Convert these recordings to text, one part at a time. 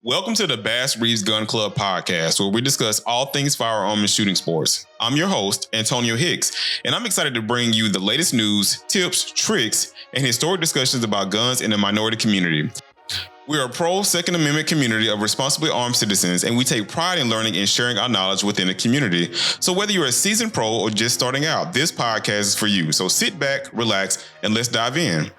Welcome to the Bass Reeves Gun Club podcast, where we discuss all things firearm and shooting sports. I'm your host, Antonio Hicks, and I'm excited to bring you the latest news, tips, tricks, and historic discussions about guns in the minority community. We are a pro-Second Amendment community of responsibly armed citizens, and we take pride in learning and sharing our knowledge within the community. So whether you're a seasoned pro or just starting out, this podcast is for you. So sit back, relax, and let's dive in.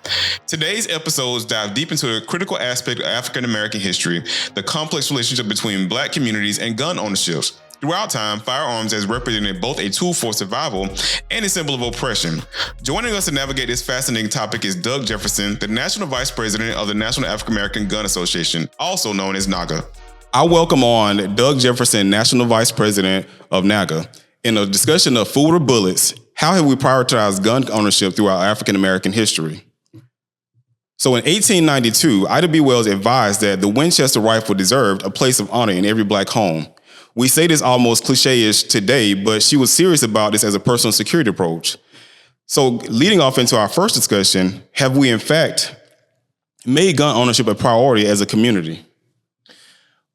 Today's episodes dive deep into a critical aspect of African American history, the complex relationship between Black communities and gun ownership. Throughout time, firearms has represented both a tool for survival and a symbol of oppression. Joining us to navigate this fascinating topic is Doug Jefferson, the National Vice President of the National African American Gun Association, also known as NAGA. I welcome on Doug Jefferson, National Vice President of NAGA. In a discussion of food or bullets, how have we prioritized gun ownership throughout African American history? So in 1892, Ida B. Wells advised that the Winchester rifle deserved a place of honor in every Black home. We say this almost cliche-ish today, but she was serious about this as a personal security approach. So leading off into our first discussion, have we in fact made gun ownership a priority as a community?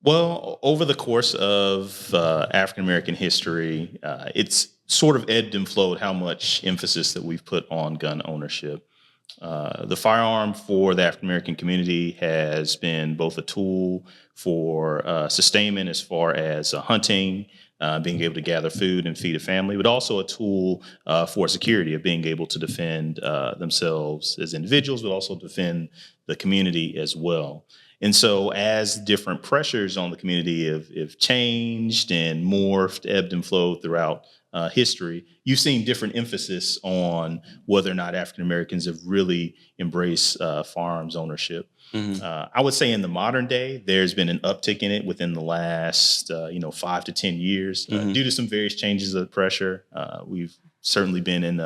Well, over the course of African-American history, it's sort of ebbed and flowed how much emphasis that we've put on gun ownership. The firearm for the African-American community has been both a tool for sustainment as far as hunting, being able to gather food and feed a family, but also a tool for security of being able to defend themselves as individuals, but also defend the community as well. And so as different pressures on the community have changed and morphed, ebbed and flowed throughout history, you've seen different emphasis on whether or not African Americans have really embraced firearms ownership. Mm-hmm. I would say in the modern day, there's been an uptick in it within the last 5 to 10 years due to some various changes of pressure. We've certainly been in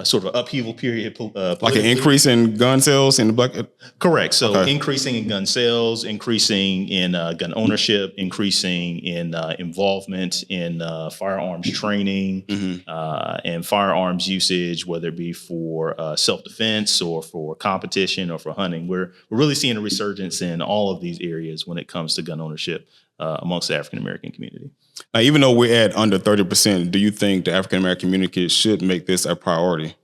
sort of an upheaval period. Like an increase in gun sales in the Black? Correct. So increasing in gun sales, increasing in gun ownership, increasing in involvement in firearms training and firearms usage, whether it be for self-defense or for competition or for hunting. We're really seeing a resurgence in all of these areas when it comes to gun ownership amongst the African-American community. Now, even though we're at under 30%, do you think the African-American community should make this a priority?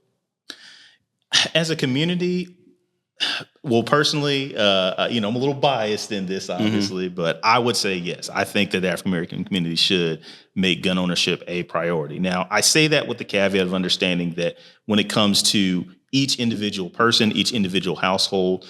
As a community, well, personally, I'm a little biased in this, obviously, but I would say yes. I think that the African-American community should make gun ownership a priority. Now, I say that with the caveat of understanding that when it comes to each individual person, each individual household,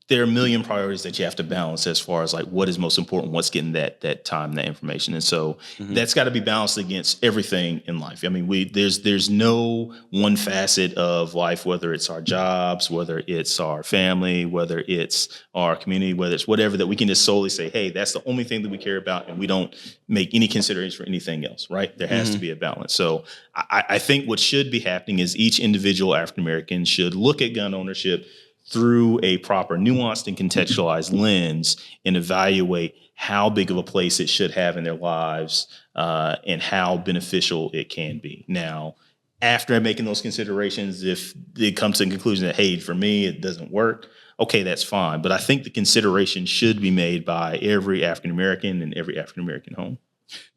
there are a million priorities that you have to balance as far as like what is most important, what's getting that time, that information. And so that's got to be balanced against everything in life. I mean, there's no one facet of life, whether it's our jobs, whether it's our family, whether it's our community, whether it's whatever, that we can just solely say, hey, that's the only thing that we care about, and we don't make any consideration for anything else, right? There has to be a balance. So I think what should be happening is each individual African-American should look at gun ownership through a proper nuanced and contextualized lens and evaluate how big of a place it should have in their lives and how beneficial it can be. Now, after making those considerations, if it comes to the conclusion that, hey, for me, it doesn't work, okay, that's fine. But I think the consideration should be made by every African-American in every African-American home.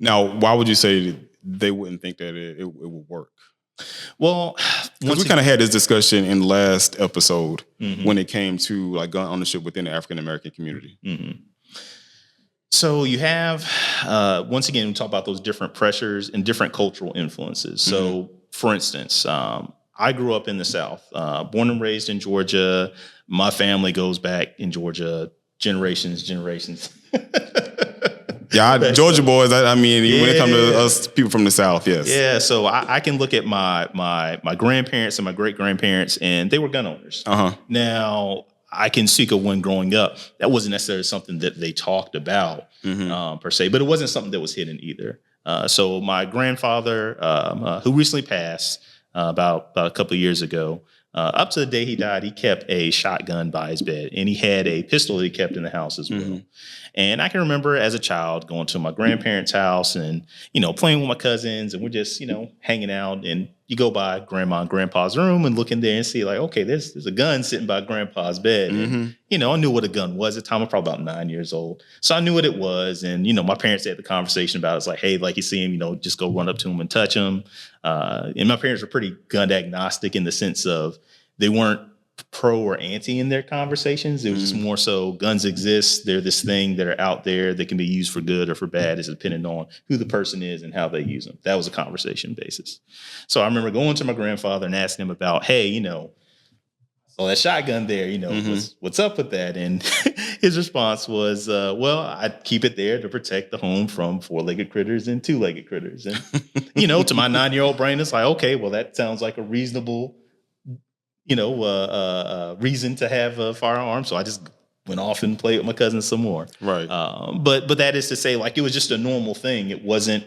Now, why would you say they wouldn't think that it would work? Well, because we kind of had this discussion in the last episode when it came to like gun ownership within the African American community. So you have, once again, we talk about those different pressures and different cultural influences. So, for instance, I grew up in the South, born and raised in Georgia. My family goes back in Georgia generations. Yeah, Georgia boys. I mean, when it comes to us people from the South, yes. Yeah, so I can look at my grandparents and my great grandparents, and they were gun owners. Now, I can speak of when growing up, that wasn't necessarily something that they talked about per se, but it wasn't something that was hidden either. So my grandfather, who recently passed about a couple of years ago, up to the day he died, he kept a shotgun by his bed, and he had a pistol that he kept in the house as well. And I can remember as a child going to my grandparents' house and, playing with my cousins, and we're just, hanging out. And, you go by grandma and grandpa's room and look in there and see like, okay, there's a gun sitting by grandpa's bed. And, I knew what a gun was at the time. I'm probably about 9 years old. So I knew what it was. And, my parents had the conversation about it. It's like, hey, like you see him, just go run up to him and touch him. And my parents were pretty gun agnostic in the sense of they weren't pro or anti in their conversations. It was just more so guns exist. They're this thing that are out there that can be used for good or for bad. It's dependent on who the person is and how they use them. That was a conversation basis. So I remember going to my grandfather and asking him about, hey, so that shotgun there, what's up with that? And his response was, well, I'd keep it there to protect the home from four-legged critters and two-legged critters. And, to my 9-year-old brain, it's like, okay, well, that sounds like a reasonable reason to have a firearm. So I just went off and played with my cousins some more. Right. But that is to say, like, it was just a normal thing. It wasn't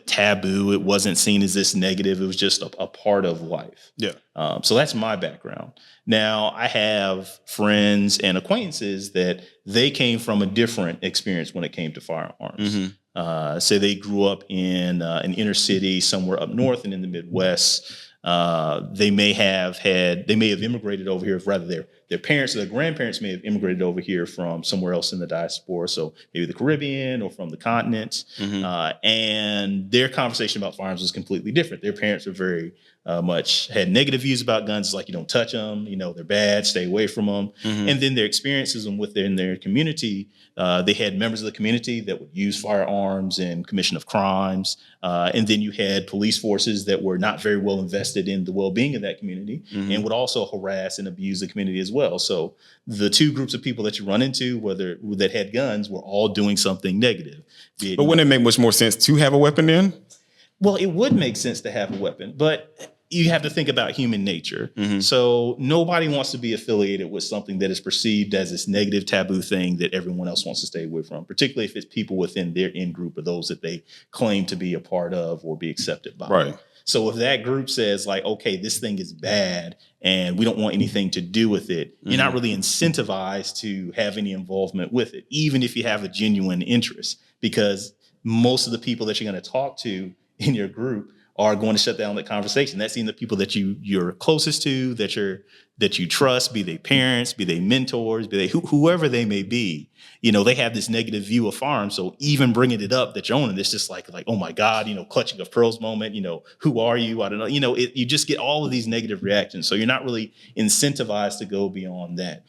taboo. It wasn't seen as this negative. It was just a part of life. Yeah. So that's my background. Now I have friends and acquaintances that they came from a different experience when it came to firearms. Say they grew up in an inner city somewhere up north and in the Midwest. They may have immigrated over here, rather their parents or their grandparents may have immigrated over here from somewhere else in the diaspora. So maybe the Caribbean or from the continent. And their conversation about firearms was completely different. Their parents were very much had negative views about guns. It's like, you don't touch them, they're bad, stay away from them. And then their experiences within their community, they had members of the community that would use firearms in commission of crimes. And then you had police forces that were not very well invested in the well-being of that community and would also harass and abuse the community as well. So the two groups of people that you run into, that had guns, were all doing something negative. But wouldn't it make much more sense to have a weapon then? Well, it would make sense to have a weapon, but you have to think about human nature. So nobody wants to be affiliated with something that is perceived as this negative taboo thing that everyone else wants to stay away from, particularly if it's people within their in-group or those that they claim to be a part of or be accepted by. Right. So if that group says like, okay, this thing is bad and we don't want anything to do with it, you're not really incentivized to have any involvement with it, even if you have a genuine interest, because most of the people that you're going to talk to in your group are going to shut down that conversation. That's even the people that you're closest to, that you trust, be they parents, be they mentors, be they whoever they may be. They have this negative view of firearms. So even bringing it up that you're owning, it's just like, oh my God, clutching of pearls moment. Who are you? I don't know. You just get all of these negative reactions. So you're not really incentivized to go beyond that.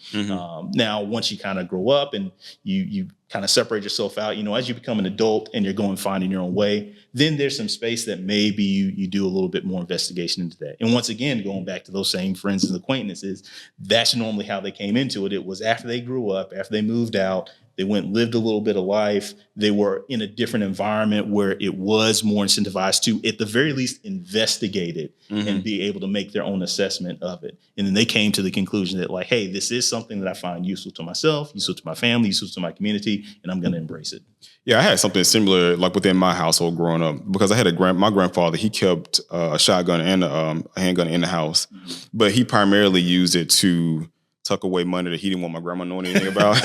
Now, once you kind of grow up and you kind of separate yourself out, as you become an adult and you're going finding your own way, then there's some space that maybe you do a little bit more investigation into that. And once again, going back to those same friends and acquaintances, that's normally how they came into it. It was after they grew up, after they moved out, they went and lived a little bit of life. They were in a different environment where it was more incentivized to, at the very least, investigate it and be able to make their own assessment of it. And then they came to the conclusion that, like, hey, this is something that I find useful to myself, useful to my family, useful to my community, and I'm going to embrace it. Yeah, I had something similar, like within my household growing up, because I had my grandfather. He kept a shotgun and a handgun in the house, but he primarily used it to tuck away money that he didn't want my grandma knowing anything about.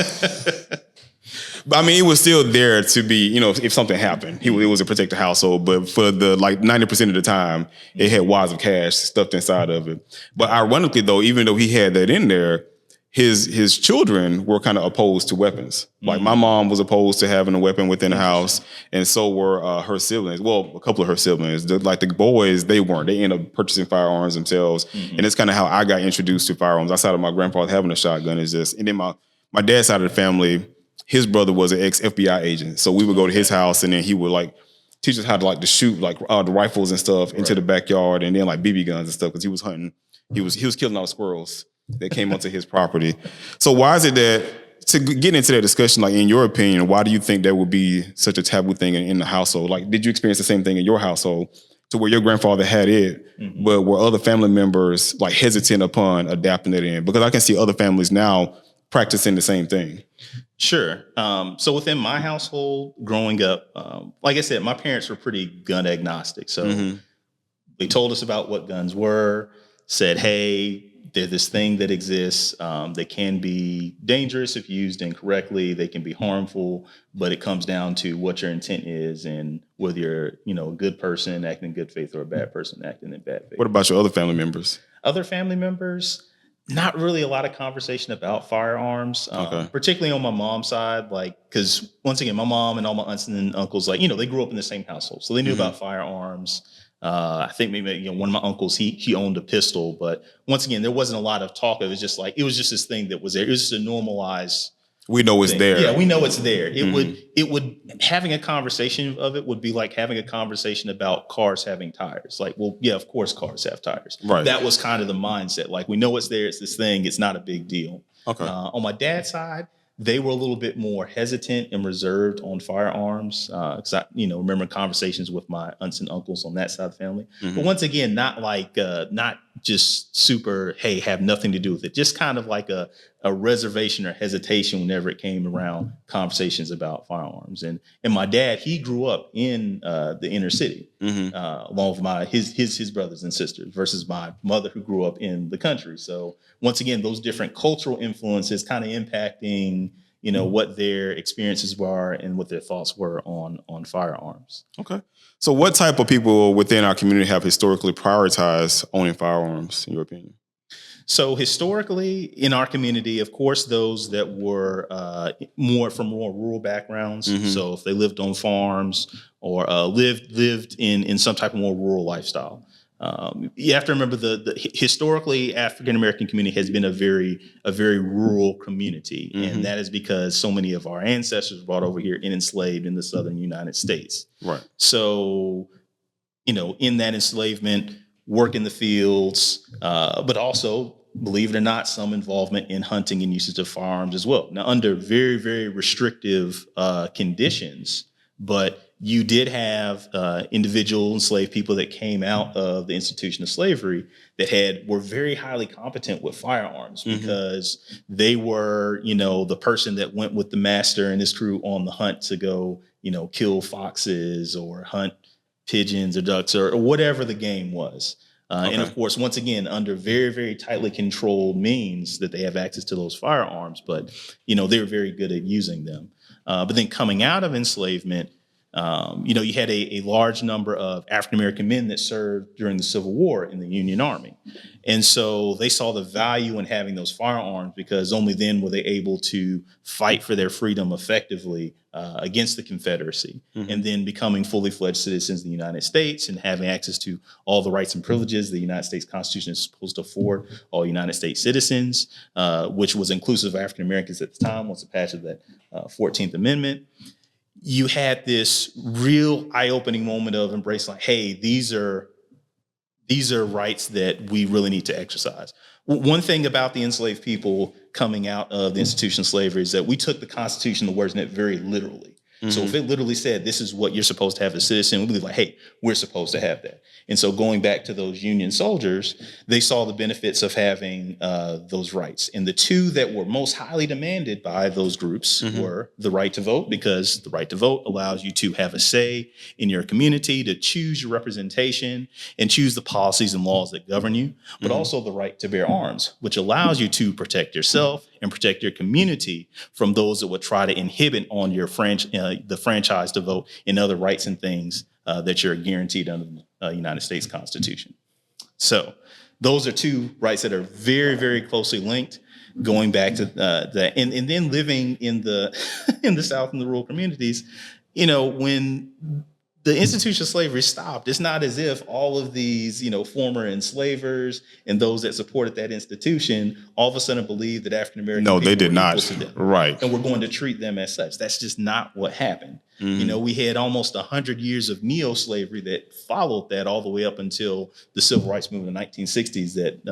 But I mean, it was still there to be, if something happened, it was a protected household. But for the 90% of the time, it had wads of cash stuffed inside of it. But ironically, though, even though he had that in there, his children were kind of opposed to weapons. Like my mom was opposed to having a weapon within the house, and so were her siblings. Well, a couple of her siblings. The boys, they weren't. They ended up purchasing firearms themselves, and it's kind of how I got introduced to firearms. Outside of my grandfather having a shotgun, is this, and then my dad's side of the family. His brother was an ex-FBI agent. So we would go to his house and then he would teach us how to shoot the rifles and stuff into the backyard, and then BB guns and stuff, because he was hunting. He was killing all the squirrels that came onto his property. So why is it that, to get into that discussion, in your opinion, why do you think that would be such a taboo thing in the household? Did you experience the same thing in your household to where your grandfather had it, but were other family members hesitant upon adapting it in? Because I can see other families now practicing the same thing. Sure. So within my household growing up, like I said, my parents were pretty gun agnostic. So they told us about what guns were, said, hey, they're this thing that exists. They can be dangerous if used incorrectly. They can be harmful, but it comes down to what your intent is and whether you're, a good person acting in good faith or a bad person acting in bad faith. What about your other family members? Other family members, not really a lot of conversation about firearms, Okay. particularly on my mom's side. Because once again, my mom and all my aunts and uncles, they grew up in the same household, so they knew about firearms. I think maybe one of my uncles he owned a pistol, but once again, there wasn't a lot of talk. It was just this thing that was there. It was just a normalized. We know it's there. Yeah, we know it's there. It would having a conversation of it would be like having a conversation about cars having tires. Like, well, yeah, of course cars have tires. Right. That was kind of the mindset. Like, we know it's there. It's this thing. It's not a big deal. Okay. On my dad's side, they were a little bit more hesitant and reserved on firearms. Because I, remember conversations with my aunts and uncles on that side of the family. But once again, not just super, hey, have nothing to do with it. Just kind of like a reservation or hesitation whenever it came around conversations about firearms. And my dad, he grew up in the inner city, along with his brothers and sisters, versus my mother who grew up in the country. So once again, those different cultural influences kind of impacting, what their experiences were and what their thoughts were on firearms. Okay. So what type of people within our community have historically prioritized owning firearms, in your opinion? So historically, in our community, of course, those that were more rural backgrounds. So if they lived on farms or lived in some type of more rural lifestyle. You have to remember the historically African American community has been a very rural community, and that is because so many of our ancestors were brought over here and enslaved in the southern United States. Right. So, in that enslavement, work in the fields, but also, believe it or not, some involvement in hunting and usage of firearms as well. Now, under very, very restrictive conditions, but you did have individual enslaved people that came out of the institution of slavery that were very highly competent with firearms because they were, the person that went with the master and his crew on the hunt to go, kill foxes or hunt pigeons or ducks or whatever the game was. And of course, once again, under very, very tightly controlled means that they have access to those firearms, but, they were very good at using them. But then coming out of enslavement, you had a large number of African-American men that served during the Civil War in the Union Army. And so they saw the value in having those firearms because only then were they able to fight for their freedom effectively against the Confederacy, and then becoming fully fledged citizens of the United States and having access to all the rights and privileges the United States Constitution is supposed to afford all United States citizens, which was inclusive of African-Americans at the time once the passage of that 14th Amendment. You had this real eye-opening moment of embrace, like, hey, these are rights that we really need to exercise. One thing about the enslaved people coming out of the institution of slavery is that we took the Constitution, the words in it, very literally. So if it literally said, this is what you're supposed to have as a citizen, we'd be like, hey, we're supposed to have that. And so going back to those Union soldiers, they saw the benefits of having those rights. And the two that were most highly demanded by those groups were the right to vote, because the right to vote allows you to have a say in your community, to choose your representation and choose the policies and laws that govern you, but also the right to bear arms, which allows you to protect yourself and protect your community from those that would try to inhibit on your the franchise to vote and other rights and things that you're guaranteed under the United States Constitution. So those are two rights that are very, very closely linked, going back to that. And then living in the in the South in the rural communities, when the institution of slavery stopped, it's not as if all of these, former enslavers and those that supported that institution all of a sudden believed that African American people they did were not. equal to them. Right. And we're going to treat them as such. That's just not what happened. We had almost 100 years of neo-slavery that followed that all the way up until the civil rights movement in the 1960s that,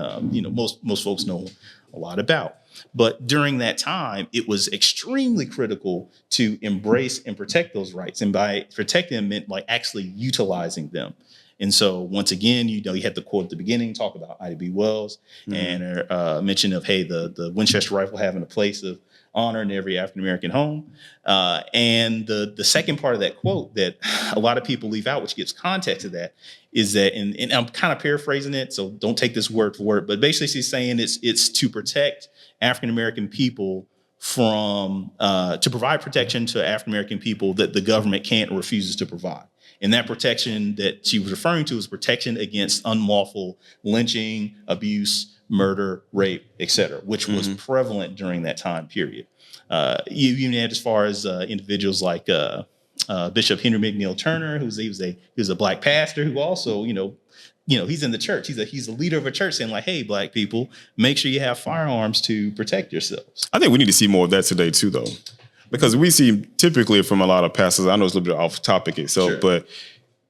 most folks know a lot about. But during that time, it was extremely critical to embrace and protect those rights. And by protecting them meant like actually utilizing them. And so once again, you had the quote at the beginning, talk about Ida B. Wells and mention of, hey, the Winchester rifle having a place honor in every African-American home. And the second part of that quote that a lot of people leave out, which gives context to that, is that, and I'm kind of paraphrasing it, so don't take this word for word, but basically she's saying it's to protect African-American people from, to provide protection to African-American people that the government can't or refuses to provide. And that protection that she was referring to is protection against unlawful lynching, abuse, murder, rape, et cetera, which was prevalent during that time period. You even had as far as individuals like Bishop Henry McNeil Turner, he was a black pastor who also, he's in the church. He's a leader of a church saying like, hey, black people, make sure you have firearms to protect yourselves. I think we need to see more of that today too, though. Because we see typically from a lot of pastors, I know it's a little bit off topic itself, sure, but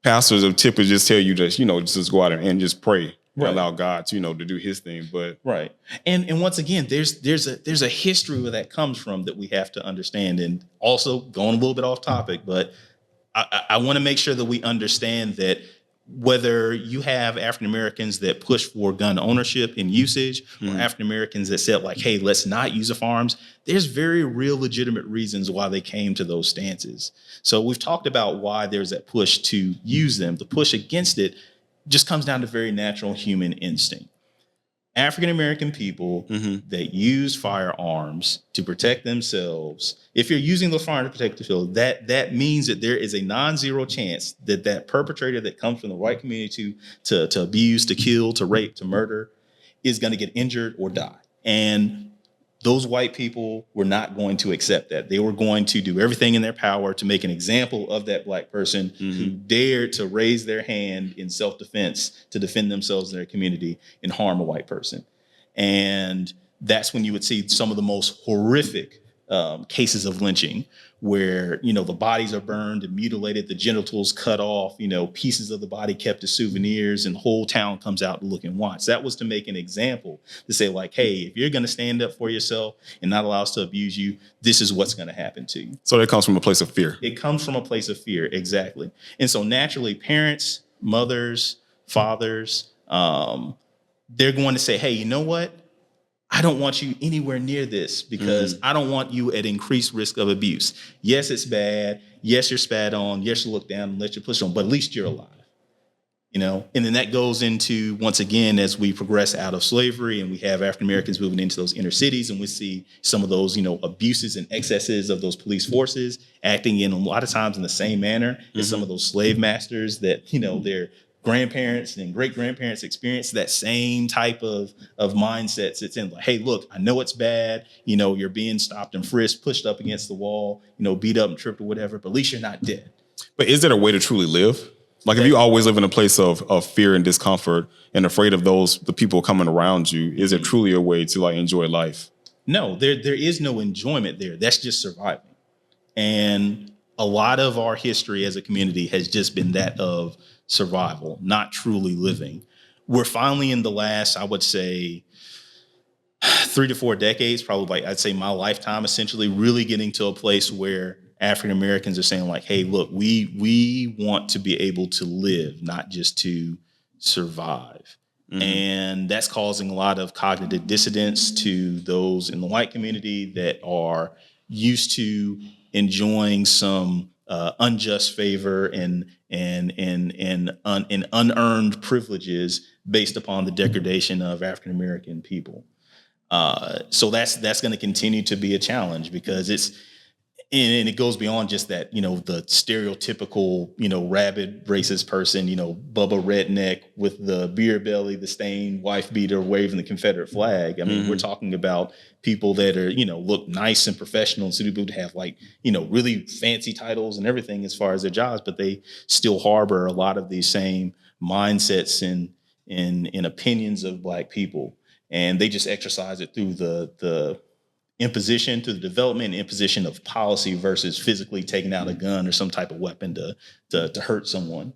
pastors will typically just tell you to, just go out and just pray. Right. Allow God to, to do his thing. But right. And once again, there's a history where that comes from that we have to understand. And also going a little bit off topic, but I want to make sure that we understand that whether you have African Americans that push for gun ownership and usage, or African Americans that said like, hey, let's not use the firearms, there's very real legitimate reasons why they came to those stances. So we've talked about why there's that push to use them. The push against it just comes down to very natural human instinct. African American people that use firearms to protect themselves, if you're using those firearms to protect themselves, that means that there is a non-zero chance that perpetrator that comes from the white community to abuse, to kill, to rape, to murder is going to get injured or die. And those white people were not going to accept that. They were going to do everything in their power to make an example of that black person who dared to raise their hand in self-defense to defend themselves in their community and harm a white person. And that's when you would see some of the most horrific cases of lynching where, the bodies are burned and mutilated, the genitals cut off, pieces of the body kept as souvenirs, and the whole town comes out to look and watch. That was to make an example, to say like, hey, if you're going to stand up for yourself and not allow us to abuse you, this is what's going to happen to you. So it comes from a place of fear. It comes from a place of fear, exactly. And so naturally, parents, mothers, fathers, they're going to say, hey, you know what? I don't want you anywhere near this because I don't want you at increased risk of abuse. Yes, it's bad. Yes, you're spat on. Yes, you look down and let you push on, but at least you're alive. And then that goes into, once again, as we progress out of slavery and we have African Americans moving into those inner cities, and we see some of those, abuses and excesses of those police forces acting in a lot of times in the same manner as some of those slave masters that, their grandparents and great grandparents experience that same type of mindsets. It's in like, hey, look, I know it's bad. You're being stopped and frisked, pushed up against the wall, beat up and tripped or whatever, but at least you're not dead. But is there a way to truly live? Like if you always live in a place of fear and discomfort and afraid of the people coming around you, is it truly a way to like enjoy life? No, there is no enjoyment there. That's just surviving. And a lot of our history as a community has just been that of survival, not truly living. We're finally in the last, I would say, 3 to 4 decades, probably I'd say my lifetime, essentially really getting to a place where African Americans are saying like, hey, look, we want to be able to live, not just to survive. And that's causing a lot of cognitive dissonance to those in the white community that are used to enjoying some unjust favor and unearned privileges based upon the degradation of African American people. So that's going to continue to be a challenge because and it goes beyond just that, the stereotypical, rabid racist person, Bubba redneck with the beer belly, the stained wife beater waving the Confederate flag. I mean, we're talking about people that are, look nice and professional and suitable to have like, really fancy titles and everything as far as their jobs, but they still harbor a lot of these same mindsets and opinions of Black people. And they just exercise it through the imposition, through the development and imposition of policy versus physically taking out a gun or some type of weapon to hurt someone.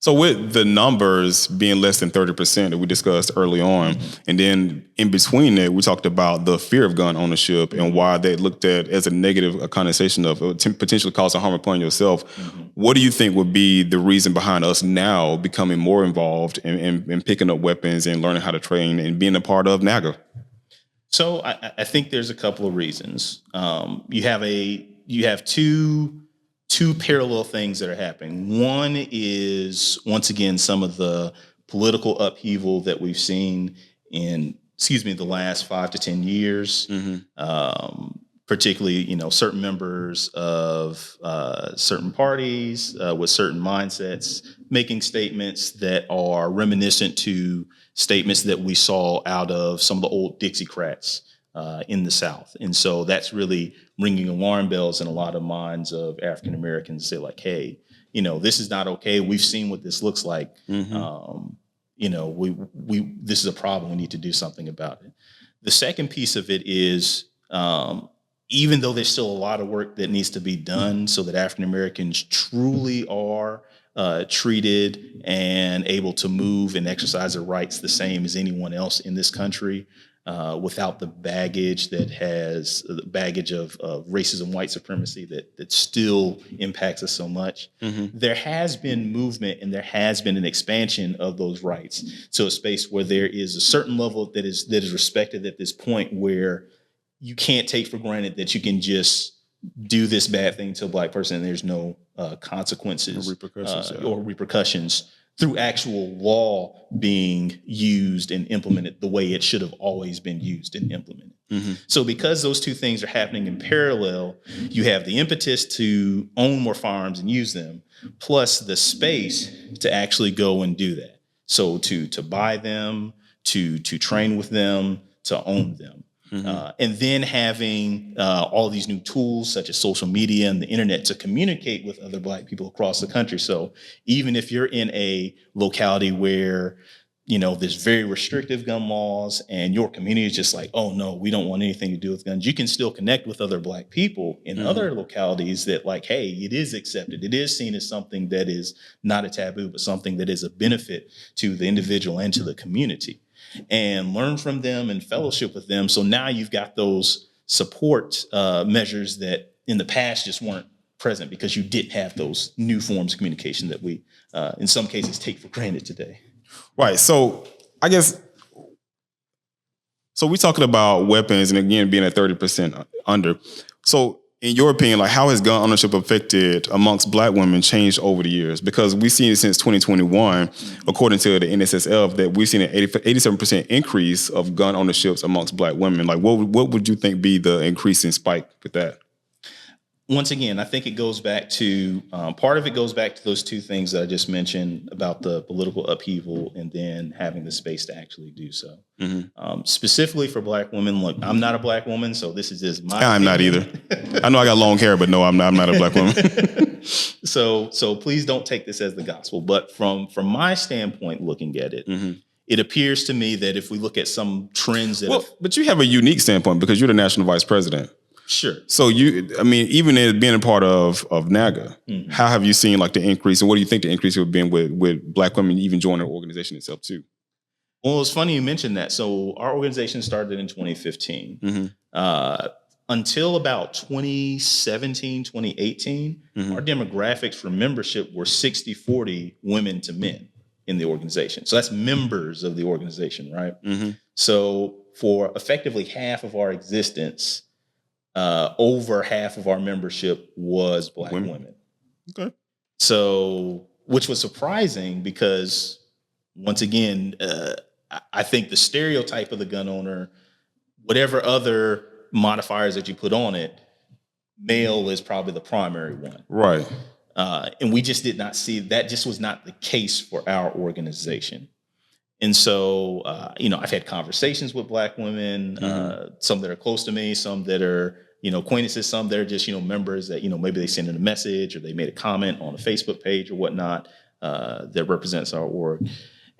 So with the numbers being less than 30% that we discussed early on, and then in between that, we talked about the fear of gun ownership and why they looked at as a negative connotation of potentially causing harm upon yourself. What do you think would be the reason behind us now becoming more involved in picking up weapons and learning how to train and being a part of NAGA? So I think there's a couple of reasons. You have two parallel things that are happening. One is, once again, some of the political upheaval that we've seen in, the last 5 to 10 years. Particularly, certain members of certain parties with certain mindsets making statements that are reminiscent to statements that we saw out of some of the old Dixiecrats in the South. And so that's really ringing alarm bells in a lot of minds of African Americans. Say like, hey, this is not okay. We've seen what this looks like. This is a problem. We need to do something about it. The second piece of it is, even though there's still a lot of work that needs to be done so that African Americans truly are treated and able to move and exercise their rights the same as anyone else in this country, without the baggage of racism, white supremacy that still impacts us so much. There has been movement and there has been an expansion of those rights to a space where there is a certain level that is respected at this point, where you can't take for granted that you can just do this bad thing to a Black person and there's no consequences or repercussions through actual law being used and implemented the way it should have always been used and implemented. So because those two things are happening in parallel, you have the impetus to own more firearms and use them, plus the space to actually go and do that. So to buy them, to train with them, to own them. And then having all these new tools such as social media and the internet to communicate with other Black people across the country. So even if you're in a locality where, there's very restrictive gun laws and your community is just like, oh no, we don't want anything to do with guns, you can still connect with other Black people in other localities that like, hey, it is accepted. It is seen as something that is not a taboo, but something that is a benefit to the individual and to the community. And learn from them and fellowship with them. So now you've got those support measures that in the past just weren't present because you didn't have those new forms of communication that we, in some cases, take for granted today. Right. So I guess, so we're talking about weapons and again, being at 30% under. So in your opinion, like how has gun ownership affected amongst Black women changed over the years? Because we've seen it since 2021, according to the NSSF, that we've seen an 87% increase of gun ownerships amongst Black women. Like what would you think be the increasing spike with that? Once again, I think it goes back to, part of it goes back to those two things that I just mentioned about the political upheaval and then having the space to actually do so. Specifically for Black women, look, I'm not a Black woman, so this is just my I'm opinion. not either. I know I got long hair, but no, I'm not a Black woman. So please don't take this as the gospel. But from my standpoint, looking at it, it appears to me that if we look at some trends that but you have a unique standpoint because you're the national vice president. Sure. So even as being a part of NAGA, how have you seen like the increase, and what do you think the increase would have been with Black women even joining the organization itself too? Well, it's funny you mentioned that. So our organization started in 2015. Until about 2017, 2018, our demographics for membership were 60-40 women to men in the organization. So that's members of the organization, right? So for effectively half of our existence, over half of our membership was Black women. Okay. So, which was surprising because, once again, I think the stereotype of the gun owner, whatever other modifiers that you put on it, male is probably the primary one. Right. And we just did not see that. Just was not the case for our organization. And so, I've had conversations with Black women, some that are close to me, some that are, acquaintances, some that are just, members that, maybe they send in a message or they made a comment on a Facebook page or whatnot that represents our org.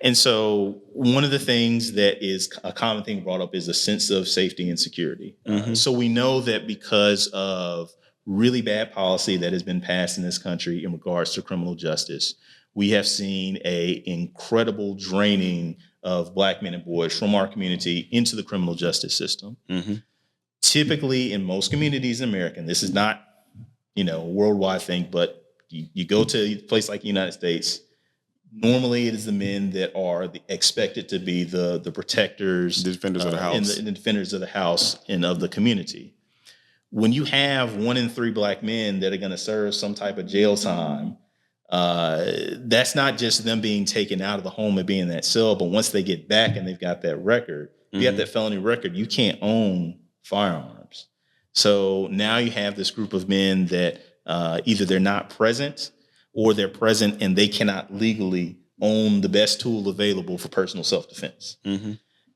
And so one of the things that is a common thing brought up is a sense of safety and security. So we know that because of really bad policy that has been passed in this country in regards to criminal justice, we have seen a incredible draining of Black men and boys from our community into the criminal justice system. Typically, in most communities in America, and this is not, a worldwide thing, but you go to a place like the United States, Normally, it is the men that are expected to be the protectors, The defenders of the house. and the defenders of the house and of the community. When you have 1 in 3 black men that are going to serve some type of jail time, that's not just them being taken out of the home and being in that cell, but once they get back and they've got that record, if you have that felony record, you can't own firearms. So now you have this group of men that either they're not present or they're present and they cannot legally own the best tool available for personal self-defense.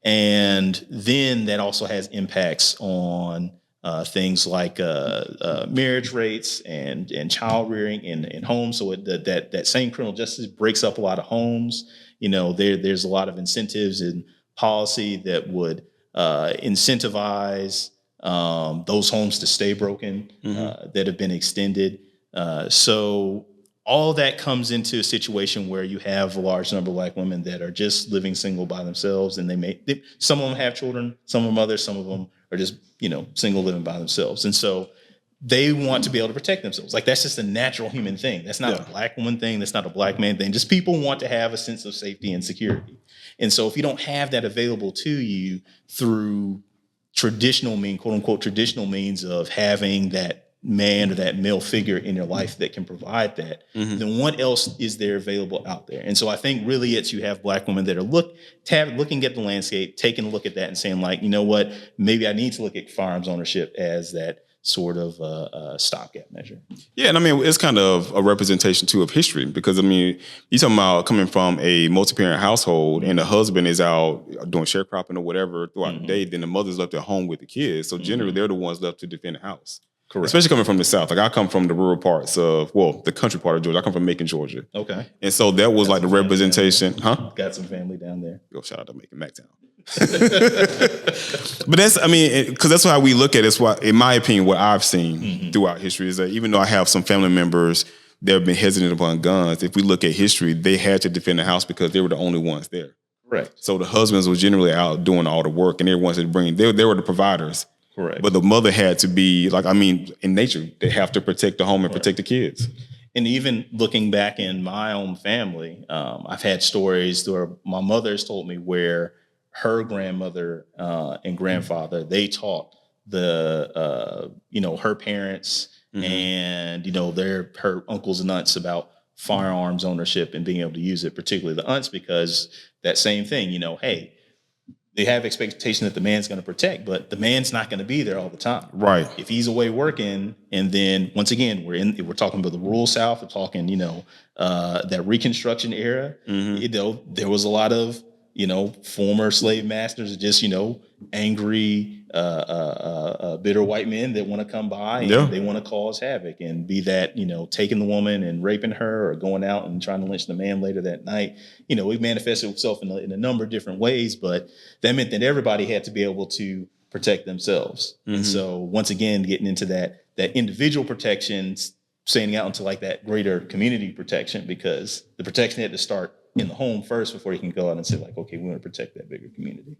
And then that also has impacts on things like marriage rates and child rearing in homes. So that same criminal justice breaks up a lot of homes. There's a lot of incentives in policy that would incentivize those homes to stay broken that have been extended. So all that comes into a situation where you have a large number of black women that are just living single by themselves, and some of them have children, some of them mothers, some of them are just single living by themselves, and so they want to be able to protect themselves. Like, that's just a natural human thing. That's not a black woman thing. That's not a black man thing. Just people want to have a sense of safety and security, and so if you don't have that available to you through traditional quote unquote traditional means of having that man or that male figure in your life that can provide that, then what else is there available out there? And so I think really you have black women that are looking at the landscape, taking a look at that and saying, like, you know what, maybe I need to look at firearms ownership as that sort of stopgap measure. Yeah, and I mean, it's kind of a representation too of history, because I mean, you're talking about coming from a multi-parent household and the husband is out doing sharecropping or whatever throughout the day, then the mother's left at home with the kids. So generally they're the ones left to defend the house. Correct. Especially coming from the South. Like, I come from the rural parts of, the country part of Georgia. I come from Macon, Georgia. Okay. And so that was like the representation. Got some family down there. Go shout out to Macon, Mactown. But because that's how we look at it. It's why, in my opinion, what I've seen throughout history is that even though I have some family members that have been hesitant upon guns, if we look at history, they had to defend the house because they were the only ones there. Right. So the husbands were generally out doing all the work, and they were ones that they were the providers. Correct. But the mother had to be, in nature, they have to protect the home and protect the kids. And even looking back in my own family, I've had stories where my mother has told me where her grandmother and grandfather, they taught her parents and, her uncles and aunts about firearms ownership and being able to use it, particularly the aunts, because that same thing, hey, they have expectation that the man's going to protect, but the man's not going to be there all the time. Right. If he's away working, and then once again, we're talking about the rural South. We're talking, that Reconstruction era. There was a lot of, former slave masters, just, angry, bitter white men that want to come by and they want to cause havoc and be that, taking the woman and raping her or going out and trying to lynch the man later that night. It manifested itself in a number of different ways, but that meant that everybody had to be able to protect themselves. And so once again, getting into that individual protection, standing out into like that greater community protection, because the protection had to start in the home first before you can go out and say, like, okay, we want to protect that bigger community.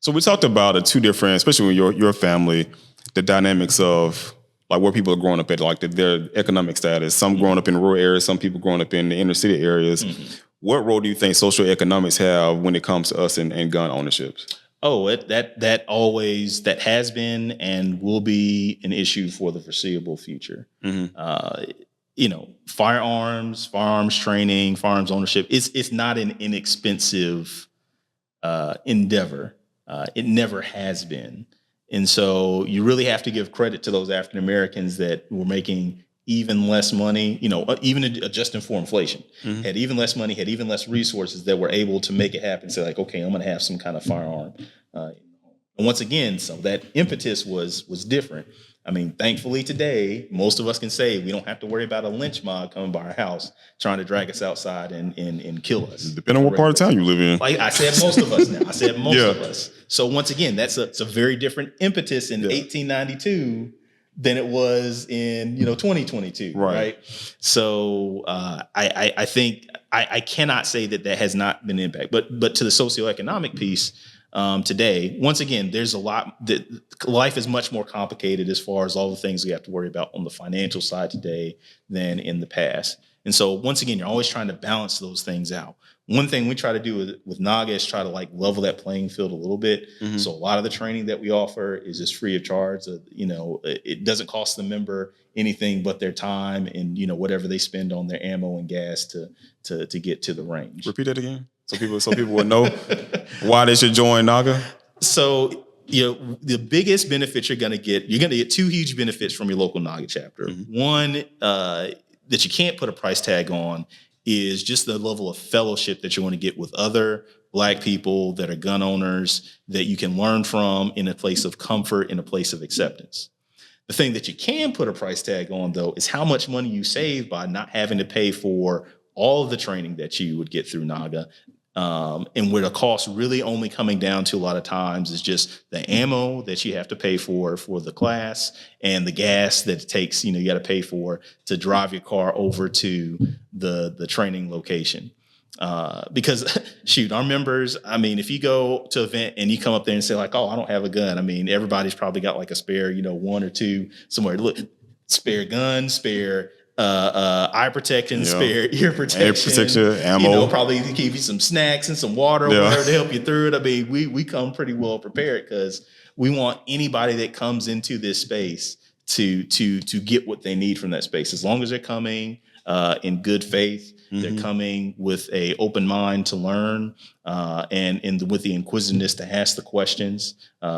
So we talked about the two different, especially with your family, the dynamics of like where people are growing up at, like their economic status. Some growing up in rural areas, some people growing up in the inner city areas. What role do you think socioeconomics have when it comes to us and gun ownership? Oh, that has been and will be an issue for the foreseeable future. Firearms training, firearms ownership, it's not an inexpensive endeavor. It never has been. And so you really have to give credit to those African Americans that were making even less money, even adjusting for inflation, had even less money, had even less resources, that were able to make it happen. Say, like, okay, I'm going to have some kind of firearm. And once again, so that impetus was different. I mean, thankfully today, most of us can say we don't have to worry about a lynch mob coming by our house trying to drag us outside and kill us. Depending on what part of town you live in. Like I said, most of us now. I said most of us. So once again, it's a very different impetus in 1892 than it was in 2022. Right. So I think I cannot say that has not been an impact. But to the socioeconomic piece. Today, once again, there's a lot that life is much more complicated as far as all the things we have to worry about on the financial side today than in the past. And so once again, you're always trying to balance those things out. One thing we try to do with Naga is try to like level that playing field a little bit. Mm-hmm. So a lot of the training that we offer is just free of charge. It doesn't cost the member anything but their time and whatever they spend on their ammo and gas to get to the range. Repeat that again, so people will know why they should join Naga. So the biggest benefit you're going to get two huge benefits from your local Naga chapter. Mm-hmm. One that you can't put a price tag on is just the level of fellowship that you're going to get with other Black people that are gun owners that you can learn from in a place of comfort, in a place of acceptance. The thing that you can put a price tag on, though, is how much money you save by not having to pay for all of the training that you would get through Naga. And where the cost really only coming down to a lot of times is just the ammo that you have to pay for the class and the gas that it takes, you got to pay for to drive your car over to the training location. Because shoot, our members, I mean, if you go to an event and you come up there and say like, oh, I don't have a gun. I mean, everybody's probably got like a spare, one or two somewhere. Look, spare gun, spare eye protection, spare ear protection, ammo, probably to give you some snacks and some water or whatever to help you through it. I mean, we come pretty well prepared because we want anybody that comes into this space to get what they need from that space. As long as they're coming in good faith, they're coming with a open mind to learn and with the inquisitiveness to ask the questions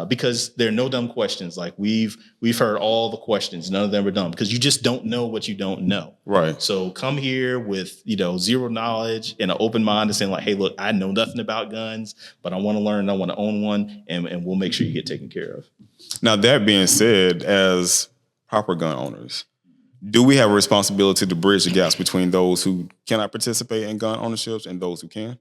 because there are no dumb questions. Like we've heard all the questions, none of them are dumb because you just don't know what you don't know. Right. So come here with zero knowledge and an open mind to saying like, hey, look, I know nothing about guns, but I want to learn. I want to own one, and we'll make sure you get taken care of. Now that being said, as proper gun owners, do we have a responsibility to bridge the gaps between those who cannot participate in gun ownerships and those who can?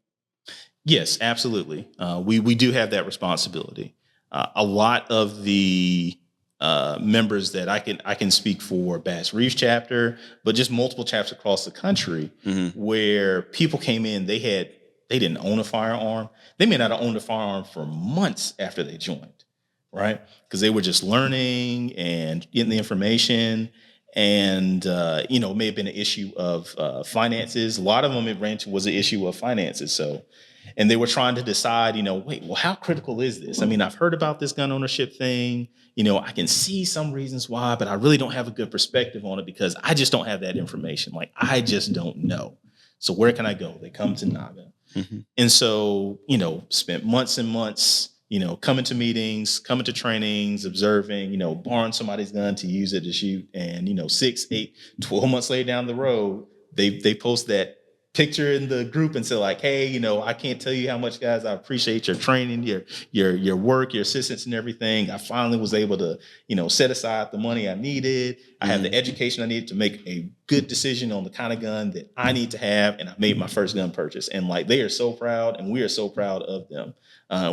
Yes, absolutely. We do have that responsibility. A lot of the members that I can speak for Bass Reeves chapter, but just multiple chapters across the country where people came in, they didn't own a firearm. They may not have owned a firearm for months after they joined, right? Because they were just learning and getting the information. And, it may have been an issue of finances. A lot of them was an issue of finances. And they were trying to decide, wait, well, how critical is this? I mean, I've heard about this gun ownership thing. I can see some reasons why, but I really don't have a good perspective on it because I just don't have that information. Like, I just don't know. So where can I go? They come to Naga. And so, spent months and months coming to meetings, coming to trainings, observing, borrowing somebody's gun to use it to shoot. And, 6, 8, 12 months later down the road, they post that picture in the group and say like, hey, I can't tell you how much, guys, I appreciate your training, your work, your assistance and everything. I finally was able to, set aside the money I needed. I have the education I needed to make a good decision on the kind of gun that I need to have. And I made my first gun purchase. And like, they are so proud and we are so proud of them.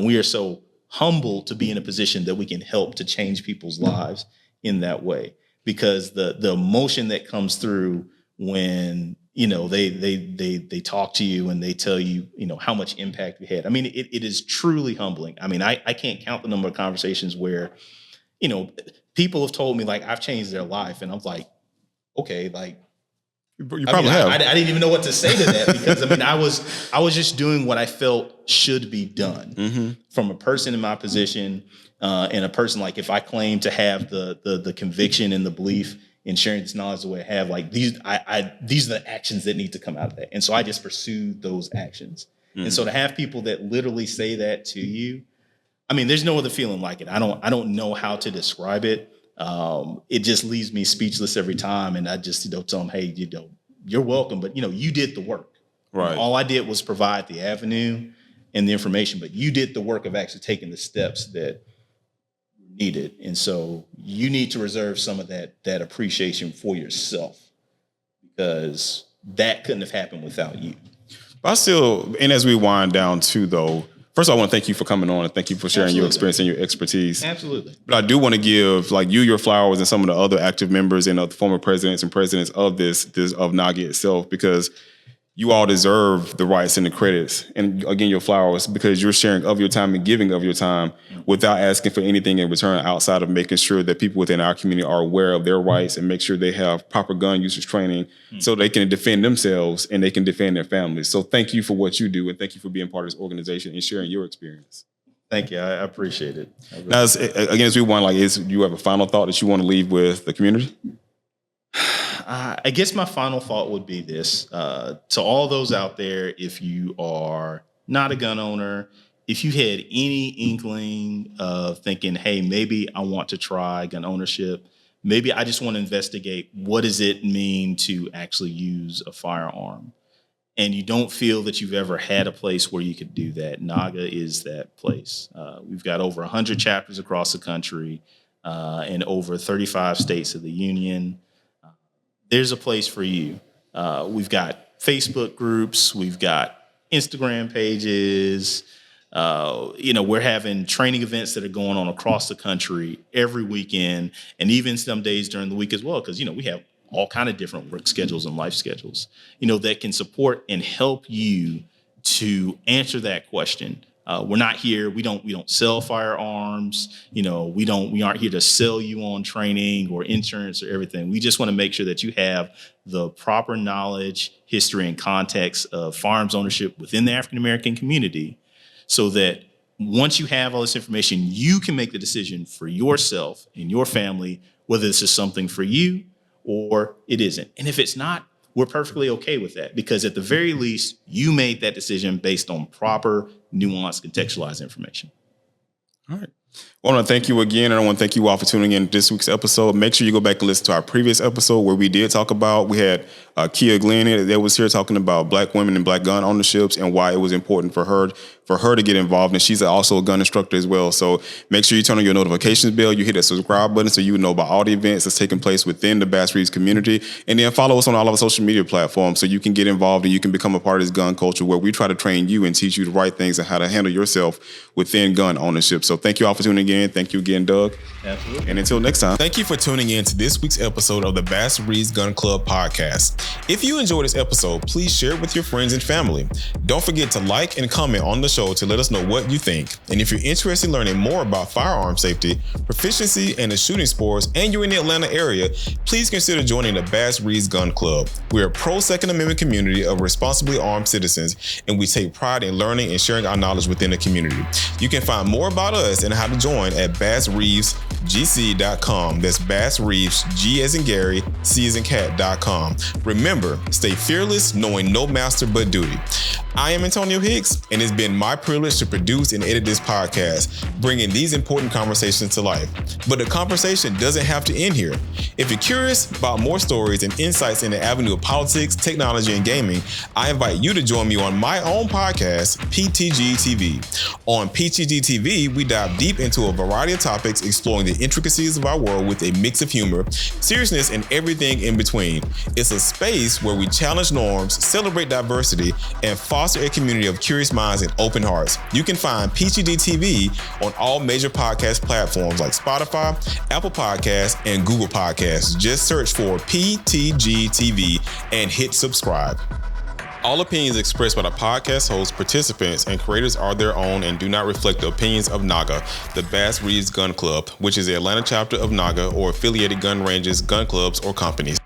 We are so humbled to be in a position that we can help to change people's lives in that way, because the emotion that comes through when they talk to you and they tell you how much impact we had. I mean, it is truly humbling. I mean, I can't count the number of conversations where people have told me like I've changed their life, and I'm like, okay, like you probably have. I didn't even know what to say to that because I mean I was just doing what I felt should be done from a person in my position and a person like if I claim to have the conviction and the belief in sharing this knowledge the way I have, like these are the actions that need to come out of that, and so I just pursued those actions. And so to have people that literally say that to you, I mean, there's no other feeling like it. I don't know how to describe it. It just leaves me speechless every time. And I just, tell them, hey, you're welcome, but you did the work. Right. All I did was provide the avenue and the information, but you did the work of actually taking the steps that needed. And so you need to reserve some of that appreciation for yourself, because that couldn't have happened without you. But I still, and as we wind down too, though, first, I want to thank you for coming on and thank you for sharing your experience and your expertise. Absolutely. But I do want to give like you your flowers and some of the other active members and other former presidents and presidents of of NAGA itself, because you all deserve the rights and the credits, and again, your flowers, because you're sharing of your time and giving of your time without asking for anything in return outside of making sure that people within our community are aware of their rights and make sure they have proper gun usage training so they can defend themselves and they can defend their families. So thank you for what you do, and thank you for being part of this organization and sharing your experience. Thank you. I appreciate it. Now, again, as we want, you have a final thought that you want to leave with the community? I guess my final thought would be this. To all those out there, if you are not a gun owner, if you had any inkling of thinking, hey, maybe I want to try gun ownership, maybe I just want to investigate what does it mean to actually use a firearm, and you don't feel that you've ever had a place where you could do that, NAGA is that place. We've got over 100 chapters across the country in over 35 states of the union. There's a place for you. We've got Facebook groups. We've got Instagram pages. We're having training events that are going on across the country every weekend, and even some days during the week as well, because, we have all kind of different work schedules and life schedules, that can support and help you to answer that question. We're not here. We don't sell firearms. We aren't here to sell you on training or insurance or everything. We just want to make sure that you have the proper knowledge, history, and context of firearms ownership within the African American community, so that once you have all this information, you can make the decision for yourself and your family whether this is something for you or it isn't. And if it's not, we're perfectly okay with that, because at the very least, you made that decision based on proper, nuanced, contextualized information. All right. Well, I want to thank you again, and I want to thank you all for tuning in to this week's episode. Make sure you go back and listen to our previous episode where we did talk about, we had Kia Glenn that was here talking about Black women and Black gun ownerships and why it was important for her to get involved. And she's also a gun instructor as well. So make sure you turn on your notifications bell. You hit that subscribe button so you know about all the events that's taking place within the Bass Reeves community. And then follow us on all of our social media platforms so you can get involved and you can become a part of this gun culture where we try to train you and teach you the right things and how to handle yourself within gun ownership. So thank you all for tuning in. Thank you again, Doug. Absolutely. And until next time. Thank you for tuning in to this week's episode of the Bass Reeves Gun Club podcast. If you enjoyed this episode, please share it with your friends and family. Don't forget to like and comment on the show to let us know what you think. And if you're interested in learning more about firearm safety, proficiency, and the shooting sports, and you're in the Atlanta area, please consider joining the Bass Reeves Gun Club. We're a pro-Second Amendment community of responsibly armed citizens, and we take pride in learning and sharing our knowledge within the community. You can find more about us and how to join at bassreevesgc.com. That's Bass Reeves, G as in Gary, C as in cat.com. Remember, stay fearless, knowing no master but duty. I am Antonio Hicks, and it's been my privilege to produce and edit this podcast, bringing these important conversations to life. But the conversation doesn't have to end here. If you're curious about more stories and insights in the avenue of politics, technology, and gaming, I invite you to join me on my own podcast, PTG TV. On PTG TV, we dive deep into a variety of topics, exploring the intricacies of our world with a mix of humor, seriousness, and everything in between. It's a space where we challenge norms, celebrate diversity, and foster a community of curious minds and open hearts. You can find PTG TV on all major podcast platforms like Spotify, Apple Podcasts, and Google Podcasts. Just search for PTG TV and hit subscribe. All opinions expressed by the podcast hosts, participants, and creators are their own and do not reflect the opinions of NAGA, the Bass Reeves Gun Club, which is the Atlanta chapter of NAGA or affiliated gun ranges, gun clubs, or companies.